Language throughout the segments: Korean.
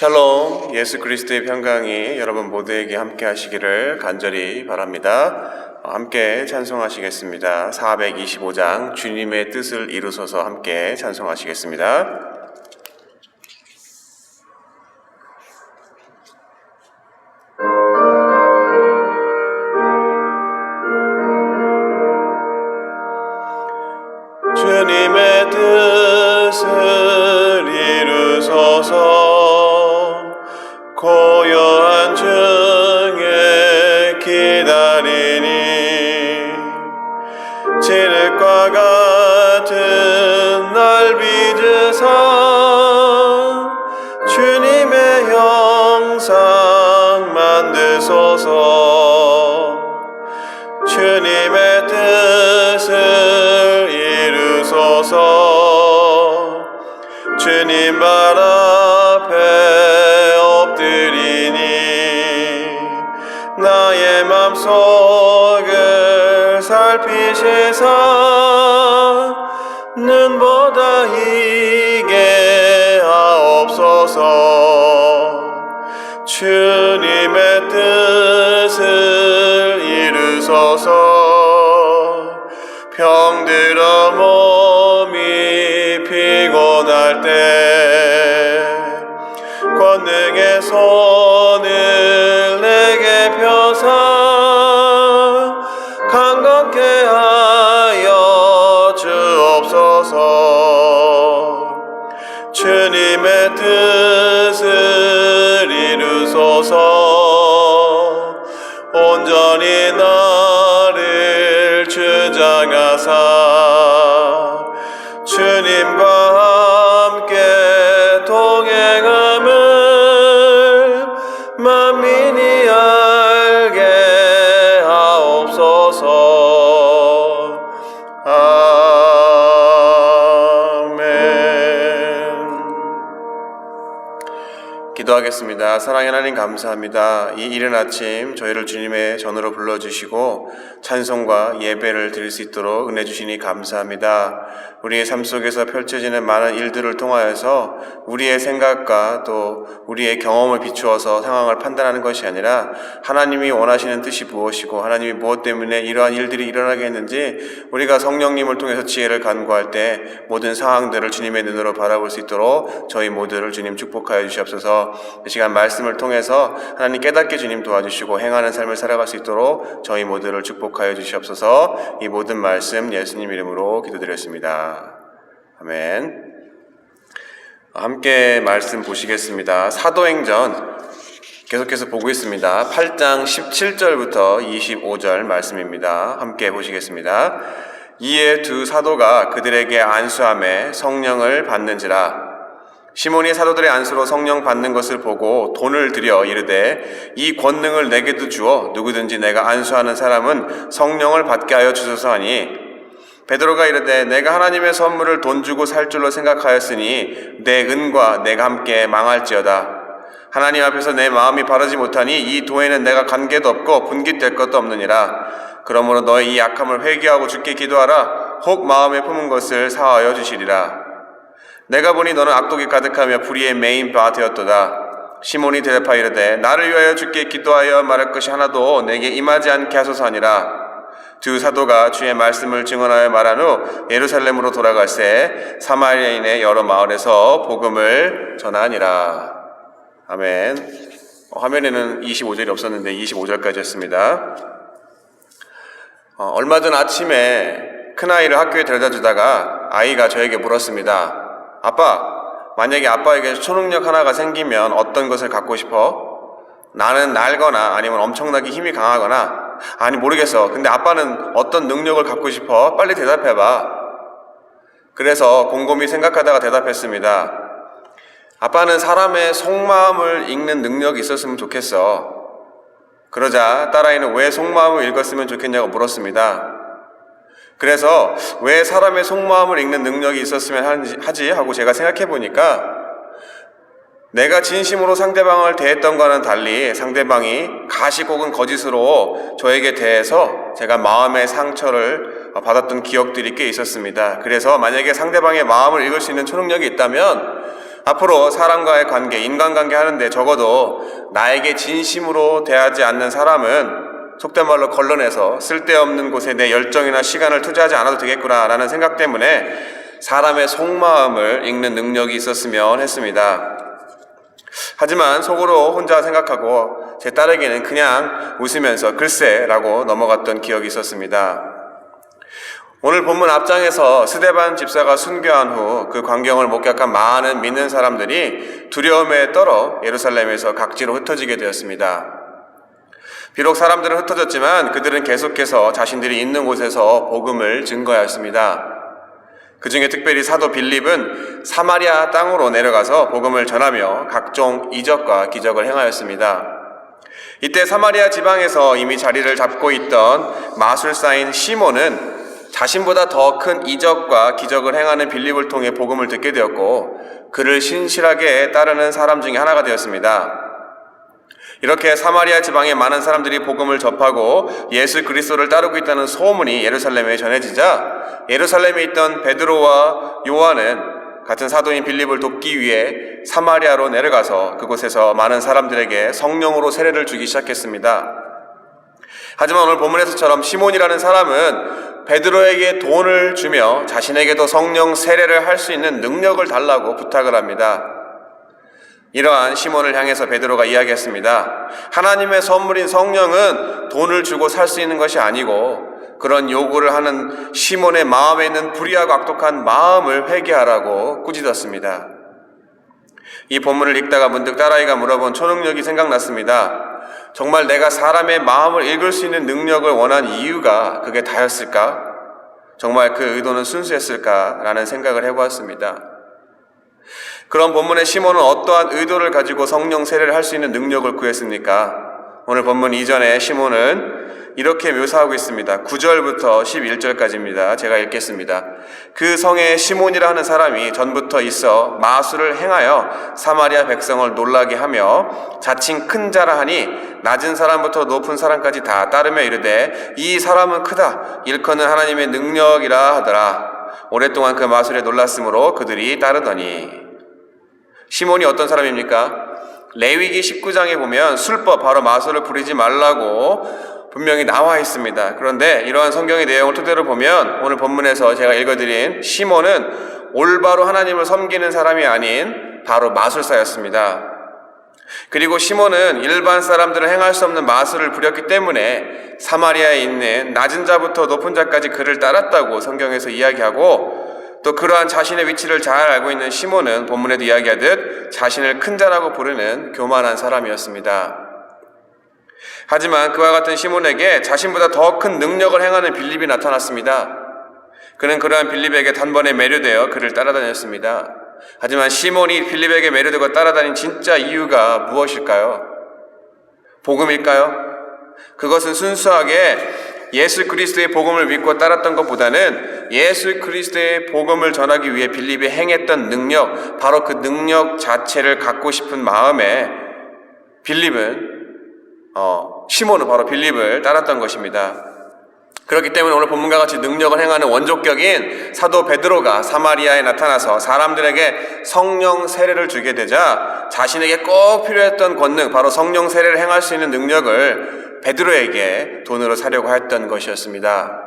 샬롬, 예수 그리스도의 평강이 여러분 모두에게 함께 하시기를 간절히 바랍니다. 함께 찬송하시겠습니다. 425장 주님의 뜻을 이루소서 함께 찬송하시겠습니다. 주님의 뜻을 이루소서 고요한 중에 기다리니 진흙과 같은 날 빚으사 주님의 형상 만드소서 주님의 뜻을 이루소서 주님 발 앞에 엎드리니 나의 맘속을 살피시사 눈보다 희게 하옵소서 주님의 뜻을 이루소서 병들어 몸이 피곤할 때 권능의 손을 내게 펴사 강건케 하여 주옵소서 주님의 뜻을 이루소서 온전히 나를 주장하사 주님과 함께 동행함을 만민이 알게 하옵소서. 기도하겠습니다. 사랑의 하나님 감사합니다. 이 이른 아침 저희를 주님의 전으로 불러주시고 찬송과 예배를 드릴 수 있도록 은혜 주시니 감사합니다. 우리의 삶 속에서 펼쳐지는 많은 일들을 통하여서 우리의 생각과 또 우리의 경험을 비추어서 상황을 판단하는 것이 아니라 하나님이 원하시는 뜻이 무엇이고 하나님이 무엇 때문에 이러한 일들이 일어나게 했는지 우리가 성령님을 통해서 지혜를 간구할 때 모든 상황들을 주님의 눈으로 바라볼 수 있도록 저희 모두를 주님 축복하여 주시옵소서. 이 시간 말씀을 통해서 하나님 깨닫게 주님 도와주시고 행하는 삶을 살아갈 수 있도록 저희 모두를 축복하여 주시옵소서. 이 모든 말씀 예수님 이름으로 기도드렸습니다. 아멘. 함께 말씀 보시겠습니다. 사도행전 계속해서 보고 있습니다. 8장 17절부터 25절 말씀입니다. 함께 보시겠습니다. 이에 두 사도가 그들에게 안수하며 성령을 받는지라. 시몬이 사도들의 안수로 성령 받는 것을 보고 돈을 들여 이르되 이 권능을 내게도 주어 누구든지 내가 안수하는 사람은 성령을 받게 하여 주소서 하니 베드로가 이르되 내가 하나님의 선물을 돈 주고 살 줄로 생각하였으니 내 은과 내가 함께 망할지어다. 하나님 앞에서 내 마음이 바르지 못하니 이 도에는 내가 관계도 없고 분깃될 것도 없느니라. 그러므로 너의 이 약함을 회개하고 주께 기도하라. 혹 마음에 품은 것을 사하여 주시리라. 내가 보니 너는 악독이 가득하며 불의에 매인 바 되었도다. 시몬이 대답하여 이르되 나를 위하여 주께 기도하여 말할 것이 하나도 내게 임하지 않게 하소서 하니라. 두 사도가 주의 말씀을 증언하여 말한 후 예루살렘으로 돌아갈새 사마리아인의 여러 마을에서 복음을 전하니라. 아멘. 화면에는 25절이 없었는데 25절까지였습니다. 얼마 전 아침에 큰아이를 학교에 데려다 주다가 아이가 저에게 물었습니다. 아빠, 만약에 아빠에게 초능력 하나가 생기면 어떤 것을 갖고 싶어? 나는 날거나 아니면 엄청나게 힘이 강하거나 아니 모르겠어. 근데 아빠는 어떤 능력을 갖고 싶어? 빨리 대답해봐. 그래서 곰곰이 생각하다가 대답했습니다. 아빠는 사람의 속마음을 읽는 능력이 있었으면 좋겠어. 그러자 딸아이는 왜 속마음을 읽었으면 좋겠냐고 물었습니다. 그래서 왜 사람의 속마음을 읽는 능력이 있었으면 하지 하고 제가 생각해 보니까 내가 진심으로 상대방을 대했던 것과는 달리 상대방이 가식 혹은 거짓으로 저에게 대해서 제가 마음의 상처를 받았던 기억들이 꽤 있었습니다. 그래서 만약에 상대방의 마음을 읽을 수 있는 초능력이 있다면 앞으로 사람과의 관계, 인간관계 하는데 적어도 나에게 진심으로 대하지 않는 사람은 속된 말로 걸러내서 쓸데없는 곳에 내 열정이나 시간을 투자하지 않아도 되겠구나라는 생각 때문에 사람의 속마음을 읽는 능력이 있었으면 했습니다. 하지만 속으로 혼자 생각하고 제 딸에게는 그냥 웃으면서 글쎄라고 넘어갔던 기억이 있었습니다. 오늘 본문 앞장에서 스데반 집사가 순교한 후 그 광경을 목격한 많은 믿는 사람들이 두려움에 떨어 예루살렘에서 각지로 흩어지게 되었습니다. 비록 사람들은 흩어졌지만 그들은 계속해서 자신들이 있는 곳에서 복음을 증거하였습니다. 그 중에 특별히 사도 빌립은 사마리아 땅으로 내려가서 복음을 전하며 각종 이적과 기적을 행하였습니다. 이때 사마리아 지방에서 이미 자리를 잡고 있던 마술사인 시몬은 자신보다 더 큰 이적과 기적을 행하는 빌립을 통해 복음을 듣게 되었고 그를 신실하게 따르는 사람 중에 하나가 되었습니다. 이렇게 사마리아 지방의 많은 사람들이 복음을 접하고 예수 그리스도를 따르고 있다는 소문이 예루살렘에 전해지자 예루살렘에 있던 베드로와 요한은 같은 사도인 빌립을 돕기 위해 사마리아로 내려가서 그곳에서 많은 사람들에게 성령으로 세례를 주기 시작했습니다. 하지만 오늘 본문에서처럼 시몬이라는 사람은 베드로에게 돈을 주며 자신에게도 성령 세례를 할 수 있는 능력을 달라고 부탁을 합니다. 이러한 시몬을 향해서 베드로가 이야기했습니다. 하나님의 선물인 성령은 돈을 주고 살 수 있는 것이 아니고 그런 요구를 하는 시몬의 마음에 있는 불의하고 악독한 마음을 회개하라고 꾸짖었습니다. 이 본문을 읽다가 문득 딸아이가 물어본 초능력이 생각났습니다. 정말 내가 사람의 마음을 읽을 수 있는 능력을 원한 이유가 그게 다였을까? 정말 그 의도는 순수했을까라는 생각을 해보았습니다. 그런 본문의 시몬은 어떠한 의도를 가지고 성령 세례를 할 수 있는 능력을 구했습니까? 오늘 본문 이전에 시몬은 이렇게 묘사하고 있습니다. 9절부터 11절까지입니다. 제가 읽겠습니다. 그 성에 시몬이라 하는 사람이 전부터 있어 마술을 행하여 사마리아 백성을 놀라게 하며 자칭 큰 자라 하니 낮은 사람부터 높은 사람까지 다 따르며 이르되 이 사람은 크다 일컫는 하나님의 능력이라 하더라. 오랫동안 그 마술에 놀랐으므로 그들이 따르더니. 시몬이 어떤 사람입니까? 레위기 19장에 보면 술법, 바로 마술을 부리지 말라고 분명히 나와 있습니다. 그런데 이러한 성경의 내용을 토대로 보면 오늘 본문에서 제가 읽어드린 시몬은 올바로 하나님을 섬기는 사람이 아닌 바로 마술사였습니다. 그리고 시몬은 일반 사람들은 행할 수 없는 마술을 부렸기 때문에 사마리아에 있는 낮은 자부터 높은 자까지 그를 따랐다고 성경에서 이야기하고 또 그러한 자신의 위치를 잘 알고 있는 시몬은 본문에도 이야기하듯 자신을 큰 자라고 부르는 교만한 사람이었습니다. 하지만 그와 같은 시몬에게 자신보다 더 큰 능력을 행하는 빌립이 나타났습니다. 그는 그러한 빌립에게 단번에 매료되어 그를 따라다녔습니다. 하지만 시몬이 빌립에게 매료되고 따라다닌 진짜 이유가 무엇일까요? 복음일까요? 그것은 순수하게 예수 그리스도의 복음을 믿고 따랐던 것보다는 예수 그리스도의 복음을 전하기 위해 빌립이 행했던 능력, 바로 그 능력 자체를 갖고 싶은 마음에 시몬은 바로 빌립을 따랐던 것입니다. 그렇기 때문에 오늘 본문과 같이 능력을 행하는 원조격인 사도 베드로가 사마리아에 나타나서 사람들에게 성령 세례를 주게 되자 자신에게 꼭 필요했던 권능, 바로 성령 세례를 행할 수 있는 능력을 베드로에게 돈으로 사려고 했던 것이었습니다.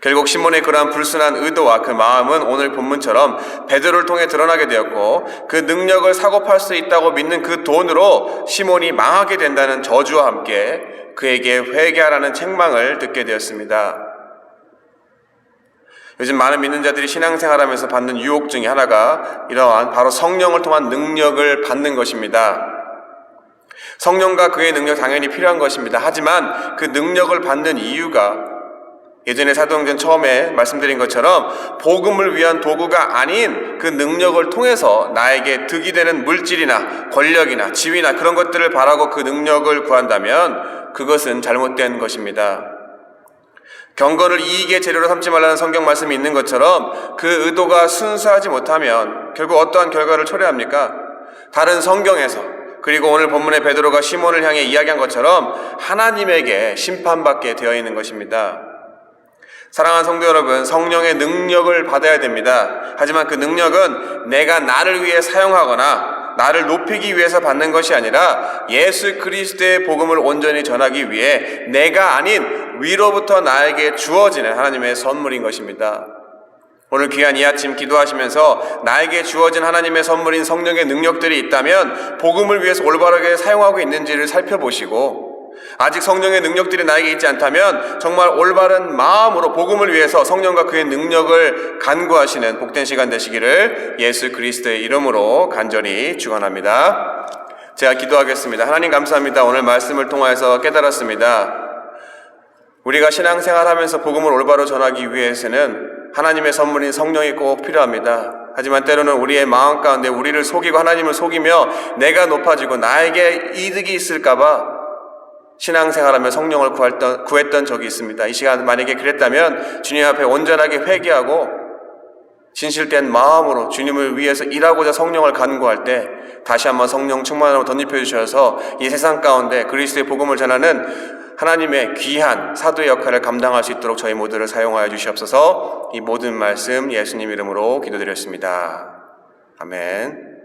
결국 시몬의 그러한 불순한 의도와 그 마음은 오늘 본문처럼 베드로를 통해 드러나게 되었고 그 능력을 사고 팔 수 있다고 믿는 그 돈으로 시몬이 망하게 된다는 저주와 함께 그에게 회개하라는 책망을 듣게 되었습니다. 요즘 많은 믿는 자들이 신앙생활하면서 받는 유혹 중에 하나가 이러한 바로 성령을 통한 능력을 받는 것입니다. 성령과 그의 능력 당연히 필요한 것입니다. 하지만 그 능력을 받는 이유가 예전에 사도행전 처음에 말씀드린 것처럼 복음을 위한 도구가 아닌 그 능력을 통해서 나에게 득이 되는 물질이나 권력이나 지위나 그런 것들을 바라고 그 능력을 구한다면 그것은 잘못된 것입니다. 경건을 이익의 재료로 삼지 말라는 성경 말씀이 있는 것처럼 그 의도가 순수하지 못하면 결국 어떠한 결과를 초래합니까? 다른 성경에서, 그리고 오늘 본문의 베드로가 시몬을 향해 이야기한 것처럼 하나님에게 심판받게 되어 있는 것입니다. 사랑하는 성도 여러분, 성령의 능력을 받아야 됩니다. 하지만 그 능력은 내가 나를 위해 사용하거나 나를 높이기 위해서 받는 것이 아니라 예수 그리스도의 복음을 온전히 전하기 위해 내가 아닌 위로부터 나에게 주어지는 하나님의 선물인 것입니다. 오늘 귀한 이 아침 기도하시면서 나에게 주어진 하나님의 선물인 성령의 능력들이 있다면 복음을 위해서 올바르게 사용하고 있는지를 살펴보시고, 아직 성령의 능력들이 나에게 있지 않다면 정말 올바른 마음으로 복음을 위해서 성령과 그의 능력을 간구하시는 복된 시간 되시기를 예수 그리스도의 이름으로 간절히 축원합니다. 제가 기도하겠습니다. 하나님 감사합니다. 오늘 말씀을 통하여서 깨달았습니다. 우리가 신앙생활하면서 복음을 올바로 전하기 위해서는 하나님의 선물인 성령이 꼭 필요합니다. 하지만 때로는 우리의 마음 가운데 우리를 속이고 하나님을 속이며 내가 높아지고 나에게 이득이 있을까봐 신앙생활하며 성령을 구했던 적이 있습니다. 이 시간 만약에 그랬다면 주님 앞에 온전하게 회개하고 진실된 마음으로 주님을 위해서 일하고자 성령을 간구할 때 다시 한번 성령 충만으로 덧입혀 주셔서 이 세상 가운데 그리스도의 복음을 전하는 하나님의 귀한 사도의 역할을 감당할 수 있도록 저희 모두를 사용하여 주시옵소서. 이 모든 말씀 예수님 이름으로 기도드렸습니다. 아멘.